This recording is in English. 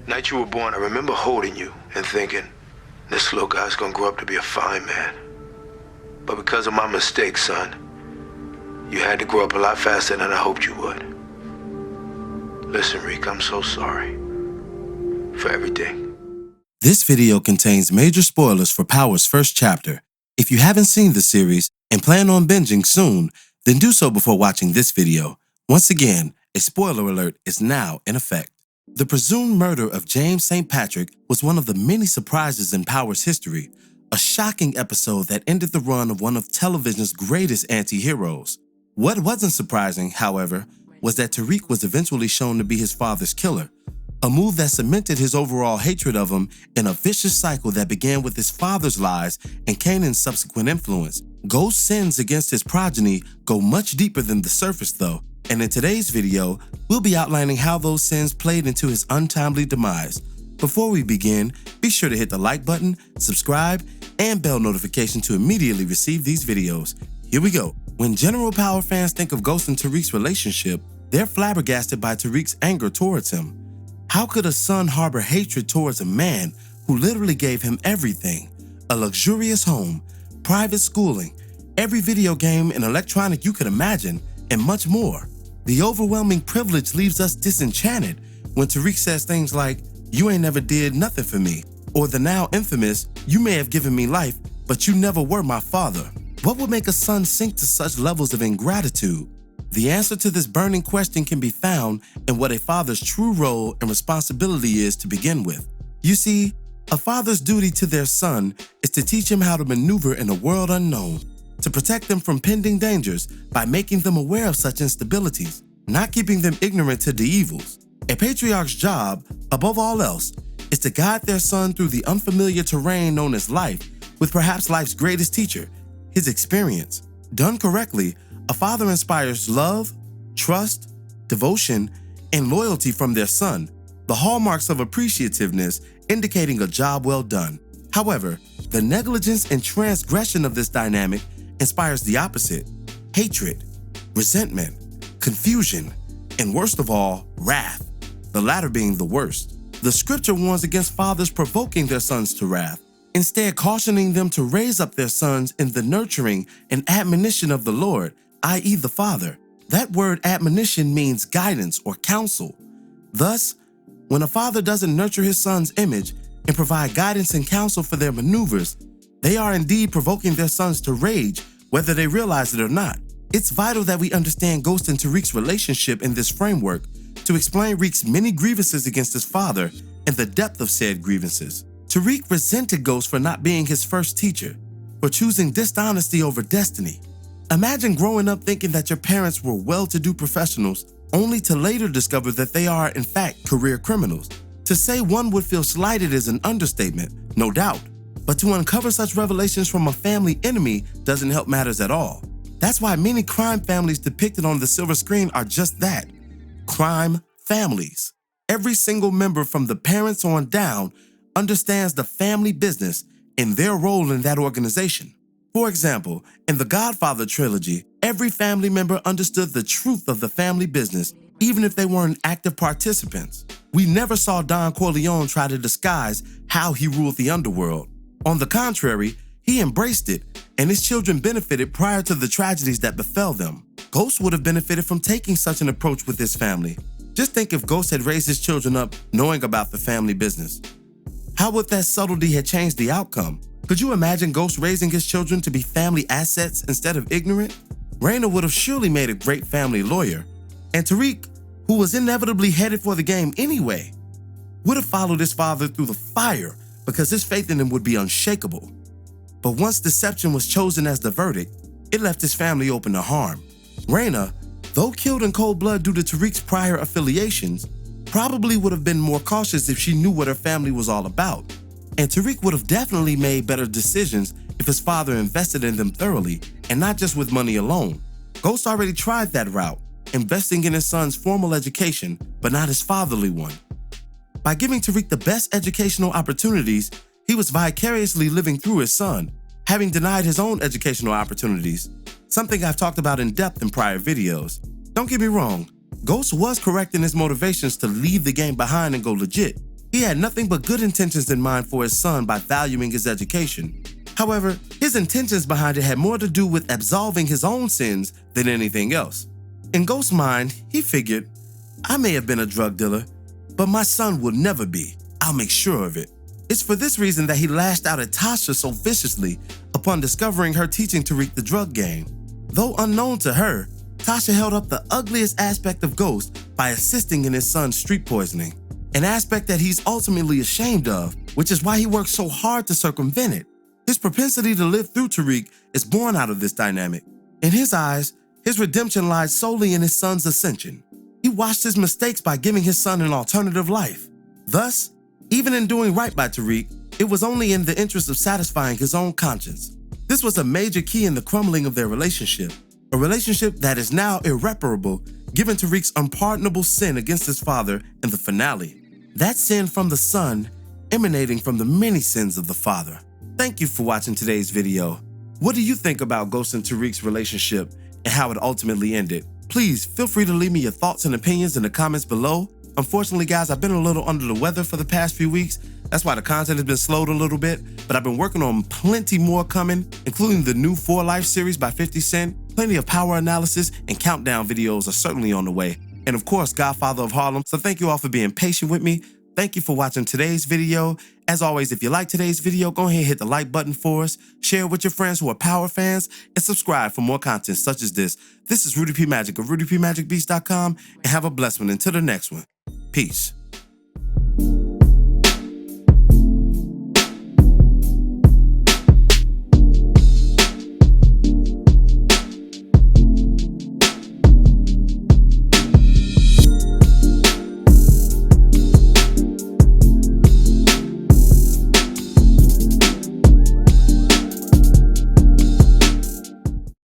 Night you were born, I remember holding you and thinking, this little guy's gonna grow up to be a fine man. But because of my mistakes, son, you had to grow up a lot faster than I hoped you would. Listen, Reek, I'm so sorry for everything. This video contains major spoilers for Power's first chapter. If you haven't seen the series and plan on binging soon, then do so before watching this video. Once again, a spoiler alert is now in effect. The presumed murder of James St. Patrick was one of the many surprises in Power's history, a shocking episode that ended the run of one of television's greatest anti-heroes. What wasn't surprising, however, was that Tariq was eventually shown to be his father's killer, a move that cemented his overall hatred of him in a vicious cycle that began with his father's lies and Kanan's subsequent influence. Ghost's sins against his progeny go much deeper than the surface though, and in today's video, we'll be outlining how those sins played into his untimely demise. Before we begin, be sure to hit the like button, subscribe, and bell notification to immediately receive these videos. Here we go. When General Power fans think of Ghost and Tariq's relationship, they're flabbergasted by Tariq's anger towards him. How could a son harbor hatred towards a man who literally gave him everything? A luxurious home, private schooling, every video game and electronic you could imagine, and much more. The overwhelming privilege leaves us disenchanted when Tariq says things like, "You ain't never did nothing for me," or the now infamous, "You may have given me life, but you never were my father." What would make a son sink to such levels of ingratitude? The answer to this burning question can be found in what a father's true role and responsibility is to begin with. You see, a father's duty to their son is to teach him how to maneuver in a world unknown, to protect them from pending dangers by making them aware of such instabilities, not keeping them ignorant to the evils. A patriarch's job, above all else, is to guide their son through the unfamiliar terrain known as life, with perhaps life's greatest teacher, his experience. Done correctly, a father inspires love, trust, devotion, and loyalty from their son, the hallmarks of appreciativeness indicating a job well done. However, the negligence and transgression of this dynamic inspires the opposite: hatred, resentment, confusion, and worst of all, wrath, the latter being the worst. The scripture warns against fathers provoking their sons to wrath, instead cautioning them to raise up their sons in the nurturing and admonition of the Lord, i.e. the Father. That word admonition means guidance or counsel. Thus, when a father doesn't nurture his son's image and provide guidance and counsel for their maneuvers, they are indeed provoking their sons to rage, whether they realize it or not. It's vital that we understand Ghost and Tariq's relationship in this framework to explain Reek's many grievances against his father and the depth of said grievances. Tariq resented Ghost for not being his first teacher, for choosing dishonesty over destiny. Imagine growing up thinking that your parents were well-to-do professionals, only to later discover that they are, in fact, career criminals. To say one would feel slighted is an understatement, no doubt, but to uncover such revelations from a family enemy doesn't help matters at all. That's why many crime families depicted on the silver screen are just that, crime families. Every single member from the parents on down understands the family business and their role in that organization. For example, in the Godfather trilogy, every family member understood the truth of the family business, even if they weren't active participants. We never saw Don Corleone try to disguise how he ruled the underworld. On the contrary, he embraced it, and his children benefited prior to the tragedies that befell them. Ghost would have benefited from taking such an approach with his family. Just think if Ghost had raised his children up knowing about the family business. How would that subtlety have changed the outcome? Could you imagine Ghost raising his children to be family assets instead of ignorant? Raina would have surely made a great family lawyer. And Tariq, who was inevitably headed for the game anyway, would have followed his father through the fire because his faith in him would be unshakable. But once deception was chosen as the verdict, it left his family open to harm. Raina, though killed in cold blood due to Tariq's prior affiliations, probably would have been more cautious if she knew what her family was all about. And Tariq would have definitely made better decisions if his father invested in them thoroughly and not just with money alone. Ghost already tried that route, investing in his son's formal education, but not his fatherly one. By giving Tariq the best educational opportunities, he was vicariously living through his son, having denied his own educational opportunities, something I've talked about in depth in prior videos. Don't get me wrong, Ghost was correct in his motivations to leave the game behind and go legit, He had nothing but good intentions in mind for his son by valuing his education. However, his intentions behind it had more to do with absolving his own sins than anything else. In Ghost's mind, he figured, I may have been a drug dealer, but my son will never be. I'll make sure of it. It's for this reason that he lashed out at Tasha so viciously upon discovering her teaching Tariq the drug game. Though unknown to her, Tasha held up the ugliest aspect of Ghost by assisting in his son's street poisoning, an aspect that he's ultimately ashamed of, which is why he works so hard to circumvent it. His propensity to live through Tariq is born out of this dynamic. In his eyes, his redemption lies solely in his son's ascension. He washed his mistakes by giving his son an alternative life. Thus, even in doing right by Tariq, it was only in the interest of satisfying his own conscience. This was a major key in the crumbling of their relationship, a relationship that is now irreparable given Tariq's unpardonable sin against his father in the finale. That sin from the son emanating from the many sins of the father. Thank you for watching today's video. What do you think about Ghost and Tariq's relationship and how it ultimately ended? Please feel free to leave me your thoughts and opinions in the comments below. Unfortunately, guys, I've been a little under the weather for the past few weeks. That's why the content has been slowed a little bit, but I've been working on plenty more coming, including the new 4 Life series by 50 Cent. Plenty of power analysis and countdown videos are certainly on the way. And of course, Godfather of Harlem. So thank you all for being patient with me. Thank you for watching today's video. As always, if you like today's video, go ahead and hit the like button for us, share it with your friends who are power fans, and subscribe for more content such as this. This is Rudy P. Magic of rudypmagicbeats.com, and have a blessed one until the next one. Peace.